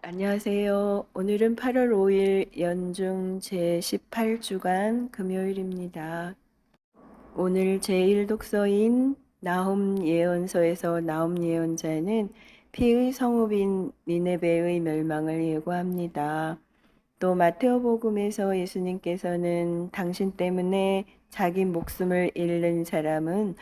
안녕하세요. 오늘은 8월 5일 연중 제18주간 금요일입니다. 오늘 제1독서인 나홈 예언서에서 나홈 예언자는 피의 성읍인 니네베의 멸망을 예고합니다. 또 마테오복음에서 예수님께서는 당신 때문에 자기 목숨을 잃는 사람은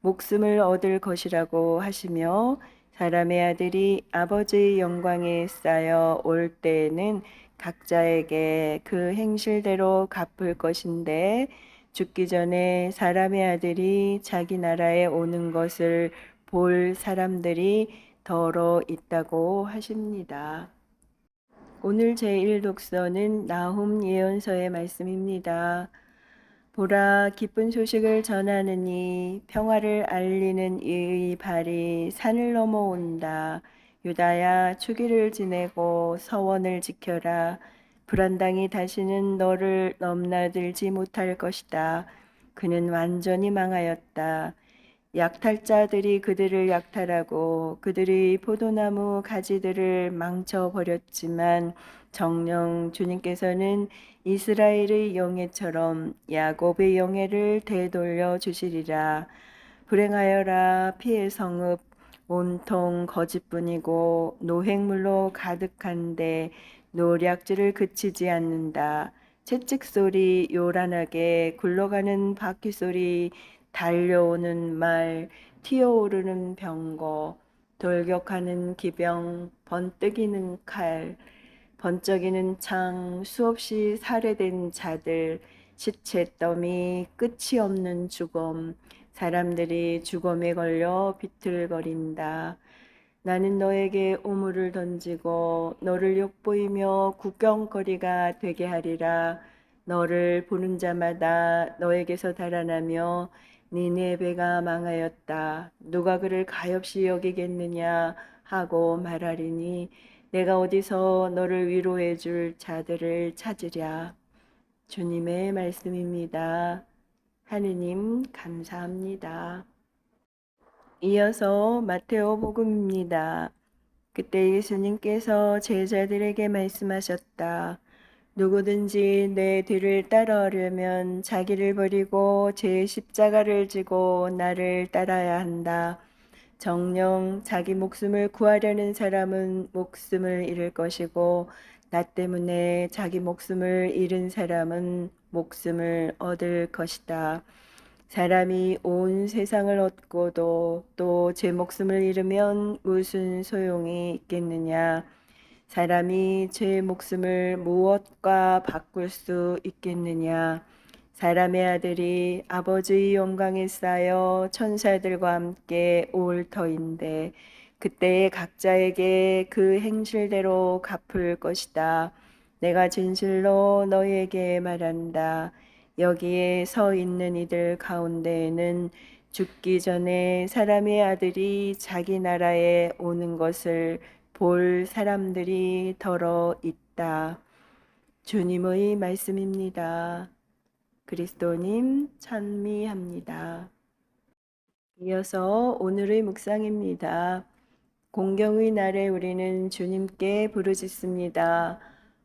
목숨을 얻을 것이라고 하시며 사람의 아들이 아버지의 영광에 쌓여 올 때에는 각자에게 그 행실대로 갚을 것인데 죽기 전에 사람의 아들이 자기 나라에 오는 것을 볼 사람들이 더러 있다고 하십니다. 오늘 제1독서는 나훔 예언서의 말씀입니다. 보라, 기쁜 소식을 전하느니 평화를 알리는 이의 발이 산을 넘어온다. 유다야, 추기를 지내고 서원을 지켜라. 불안당이 다시는 너를 넘나들지 못할 것이다. 그는 완전히 망하였다. 약탈자들이 그들을 약탈하고 그들이 포도나무 가지들을 망쳐버렸지만 정녕 주님께서는 이스라엘의 영예처럼 야곱의 영예를 되돌려 주시리라. 불행하여라, 피의 성읍 온통 거짓뿐이고 노획물로 가득한데 노략질을 그치지 않는다. 채찍 소리 요란하게 굴러가는 바퀴 소리, 달려오는 말, 튀어오르는 병거, 돌격하는 기병, 번뜩이는 칼, 번쩍이는 창, 수없이 살해된 자들, 시체 더미, 끝이 없는 죽음, 사람들이 죽음에 걸려 비틀거린다. 나는 너에게 우물을 던지고 너를 욕보이며 구경거리가 되게 하리라. 너를 보는 자마다 너에게서 달아나며 니네베가 망하였다. 누가 그를 가엾이 여기겠느냐 하고 말하리니 내가 어디서 너를 위로해 줄 자들을 찾으랴. 주님의 말씀입니다. 하느님 감사합니다. 이어서 마테오 복음입니다. 그때 예수님께서 제자들에게 말씀하셨다. 누구든지 내 뒤를 따라오려면 자기를 버리고 제 십자가를 지고 나를 따라야 한다. 정녕 자기 목숨을 구하려는 사람은 목숨을 잃을 것이고 나 때문에 자기 목숨을 잃은 사람은 목숨을 얻을 것이다. 사람이 온 세상을 얻고도 또 제 목숨을 잃으면 무슨 소용이 있겠느냐? 사람이 제 목숨을 무엇과 바꿀 수 있겠느냐? 사람의 아들이 아버지의 영광에 쌓여 천사들과 함께 올 터인데 그때에 각자에게 그 행실대로 갚을 것이다. 내가 진실로 너희에게 말한다. 여기에 서 있는 이들 가운데에는 죽기 전에 사람의 아들이 자기 나라에 오는 것을 볼 사람들이 더러 있다. 주님의 말씀입니다. 그리스도님 찬미합니다. 이어서 오늘의 묵상입니다. 공경의 날에 우리는 주님께 부르짖습니다.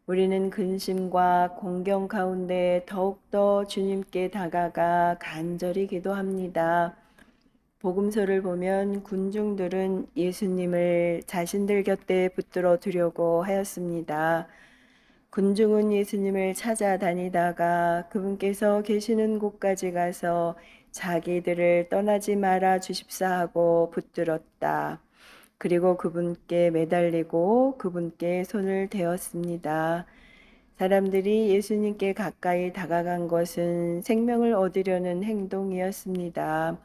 우리는 근심과 공경 가운데 더욱더 주님께 다가가 간절히 기도합니다. 복음서를 보면 군중들은 예수님을 자신들 곁에 붙들어 두려고 하였습니다. 군중은 예수님을 찾아다니다가 그분께서 계시는 곳까지 가서 자기들을 떠나지 말아 주십사 하고 붙들었다. 그리고 그분께 매달리고 그분께 손을 대었습니다. 사람들이 예수님께 가까이 다가간 것은 생명을 얻으려는 행동이었습니다.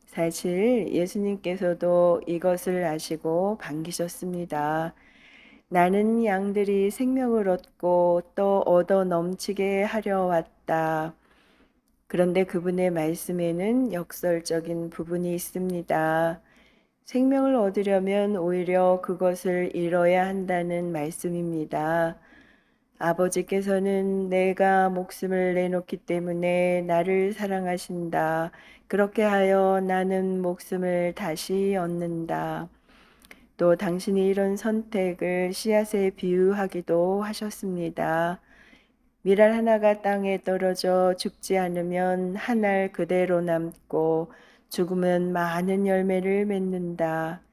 사실 예수님께서도 이것을 아시고 반기셨습니다. 나는 양들이 생명을 얻고 또 얻어 넘치게 하려 왔다. 그런데 그분의 말씀에는 역설적인 부분이 있습니다. 생명을 얻으려면 오히려 그것을 잃어야 한다는 말씀입니다. 아버지께서는 내가 목숨을 내놓기 때문에 나를 사랑하신다. 그렇게 하여 나는 목숨을 다시 얻는다. 또 당신이 이런 선택을 씨앗에 비유하기도 하셨습니다. 밀알 하나가 땅에 떨어져 죽지 않으면 한 알 그대로 남고 죽으면 많은 열매를 맺는다.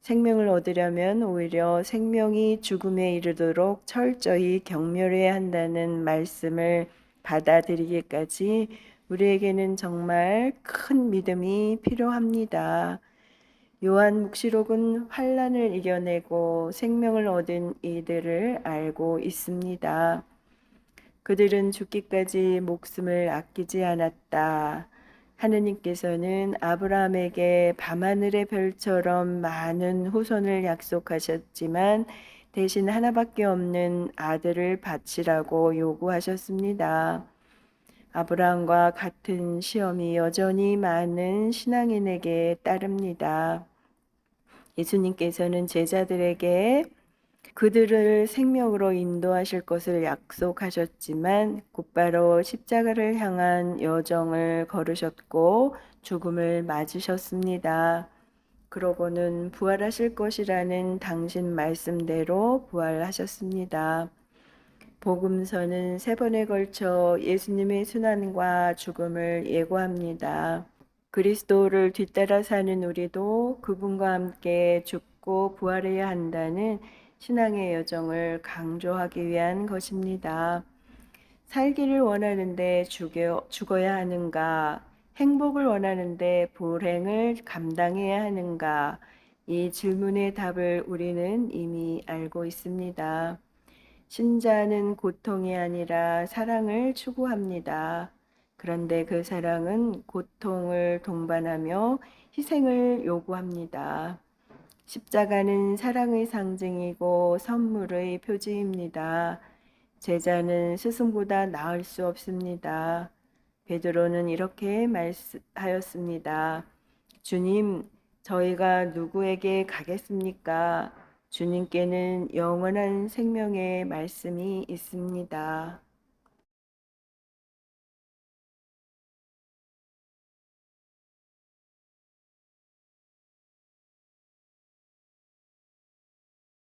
생명을 얻으려면 오히려 생명이 죽음에 이르도록 철저히 경멸해야 한다는 말씀을 받아들이기까지 우리에게는 정말 큰 믿음이 필요합니다. 요한 묵시록은 환난을 이겨내고 생명을 얻은 이들을 알고 있습니다. 그들은 죽기까지 목숨을 아끼지 않았다. 하느님께서는 아브라함에게 밤하늘의 별처럼 많은 후손을 약속하셨지만 대신 하나밖에 없는 아들을 바치라고 요구하셨습니다. 아브라함과 같은 시험이 여전히 많은 신앙인에게 따릅니다. 예수님께서는 제자들에게 그들을 생명으로 인도하실 것을 약속하셨지만 곧바로 십자가를 향한 여정을 걸으셨고 죽음을 맞으셨습니다. 그러고는 부활하실 것이라는 당신 말씀대로 부활하셨습니다. 복음서는 3번에 걸쳐 예수님의 순환과 죽음을 예고합니다. 그리스도를 뒤따라 사는 우리도 그분과 함께 죽고 부활해야 한다는 신앙의 여정을 강조하기 위한 것입니다. 살기를 원하는데 죽어야 하는가? 행복을 원하는데 불행을 감당해야 하는가? 이 질문의 답을 우리는 이미 알고 있습니다. 신자는 고통이 아니라 사랑을 추구합니다. 그런데 그 사랑은 고통을 동반하며 희생을 요구합니다. 십자가는 사랑의 상징이고 선물의 표지입니다. 제자는 스승보다 나을 수 없습니다. 베드로는 이렇게 말하였습니다. 주님, 저희가 누구에게 가겠습니까? 주님께는 영원한 생명의 말씀이 있습니다.